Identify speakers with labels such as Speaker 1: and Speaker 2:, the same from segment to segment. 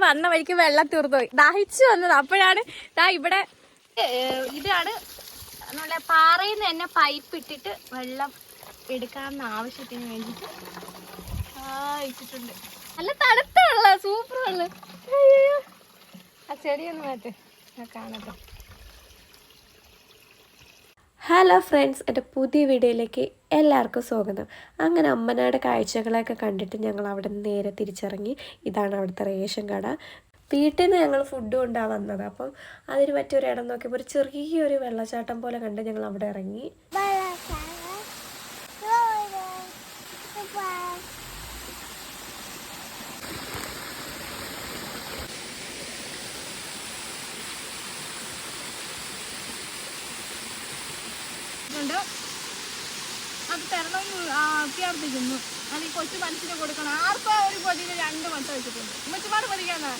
Speaker 1: വന്ന വഴിക്ക് വെള്ളം തീർന്നുപോയി, ദാഹിച്ചു വന്നത്. അപ്പോഴാണ് ഇവിടെ ഇതാണ് നമ്മുടെ പാറയിൽ നിന്ന് തന്നെ പൈപ്പ് ഇട്ടിട്ട് വെള്ളം എടുക്കാവുന്ന ആവശ്യത്തിന് വേണ്ടിട്ട് ഇട്ടിട്ടുണ്ട്. നല്ല തണുത്ത വെള്ളം, സൂപ്പർ വെള്ളം. ആ ചെടിയൊന്ന് മാറ്റേ കാണട്ടെ.
Speaker 2: ഹലോ ഫ്രണ്ട്സ്, എൻ്റെ പുതിയ വീഡിയോയിലേക്ക് എല്ലാവർക്കും സ്വാഗതം. അങ്ങനെ അമ്മനാട് കാഴ്ചകളൊക്കെ കണ്ടിട്ട് ഞങ്ങൾ അവിടെ നിന്ന് നേരെ തിരിച്ചിറങ്ങി. ഇതാണ് അവിടുത്തെ റേഷൻ കട. വീട്ടിൽ നിന്ന് ഞങ്ങൾ ഫുഡ് കൊണ്ടാണ് വന്നത്. അപ്പം അതിന് പറ്റിയൊരു ഇടം നോക്കിയപ്പോൾ ഒരു ചെറിയൊരു വെള്ളച്ചാട്ടം പോലെ കണ്ട് ഞങ്ങൾ അവിടെ ഇറങ്ങി.
Speaker 1: അത് തരണം അഭ്യർത്ഥിക്കുന്നു. അത് ഈ കൊച്ചു മനസ്സിന് കൊടുക്കണം. ആർക്കും ഒരു പൊതിയിൽ 2 മുട്ട വെച്ചിട്ടുണ്ട്. ഉമ്മച്ചിമാട് പൊതിക്കാന്നാ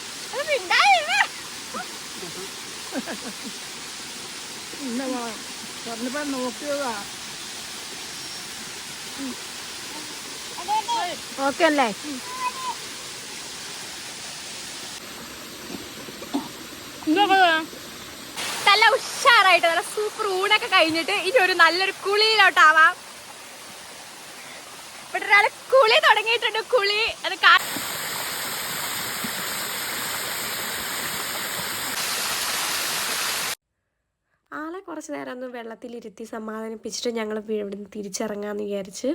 Speaker 1: നോക്കിയതാ. ഓക്കെ അല്ലേ? നല്ല ഉഷാറായിട്ട് നല്ല സൂപ്പർ ഊണൊക്കെ കഴിഞ്ഞിട്ട് ഇനി ഒരു നല്ലൊരു കുളിയിലോട്ടാവാം. ഇവിടെ ഒരാള് കുളി തുടങ്ങിയിട്ടുണ്ട്. കുളി അത്
Speaker 2: ആളെ കുറച്ച് നേരം ഒന്ന് വെള്ളത്തിലിരുത്തി സമാധാനിപ്പിച്ചിട്ട് ഞങ്ങൾ ഇവിടുന്ന് തിരിച്ചിറങ്ങാമെന്ന് വിചാരിച്ച്.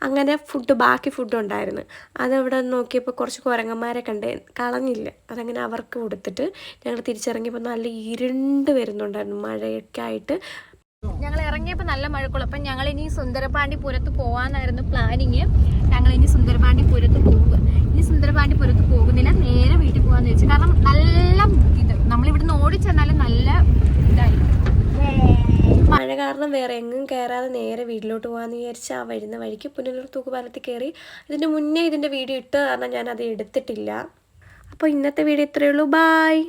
Speaker 2: അങ്ങനെ ബാക്കി ഫുഡ് ഉണ്ടായിരുന്നു. അതവിടെ നോക്കിയപ്പോൾ കുറച്ച് കുരങ്ങന്മാരെ കണ്ട് കളഞ്ഞില്ല. അതങ്ങനെ അവർക്ക് കൊടുത്തിട്ട് ഞങ്ങൾ തിരിച്ചിറങ്ങിയപ്പോൾ നല്ല ഇരുണ്ട് വരുന്നുണ്ടായിരുന്നു മഴയൊക്കെ ആയിട്ട്.
Speaker 1: ഞങ്ങൾ ഇറങ്ങിയപ്പോൾ നല്ല മഴക്കുള്ള. അപ്പം ഞങ്ങൾ ഇനി സുന്ദരപാണ്ടിപുരത്ത് പോകാനായിരുന്നു പ്ലാനിങ്. ഞങ്ങൾ ഇനി സുന്ദരപാണ്ടിപുരത്ത് പോവുക. ഇനി സുന്ദരപാണ്ടിപുരത്ത് പോകുന്നില്ല, നേരെ വീട്ടിൽ പോകാമെന്ന് വെച്ചു. കാരണം നല്ല നമ്മളിവിടുന്ന് ഓടിച്ചെന്നാലും നല്ല ഇതായിരിക്കും.
Speaker 2: മഴ കാരണം വേറെ എങ്ങും കയറാതെ നേരെ വീട്ടിലോട്ട് പോകാമെന്ന് വിചാരിച്ച് ആ വരുന്ന വഴിക്ക് പുനലൂർ തൂക്കുപാലത്തിൽ കയറി. ഇതിൻ്റെ മുന്നേ ഇതിൻ്റെ വീഡിയോ ഇട്ട് കാരണം ഞാനത് എടുത്തിട്ടില്ല. അപ്പോൾ ഇന്നത്തെ വീഡിയോ ഇത്രയേ ഉള്ളൂ. ബായ്.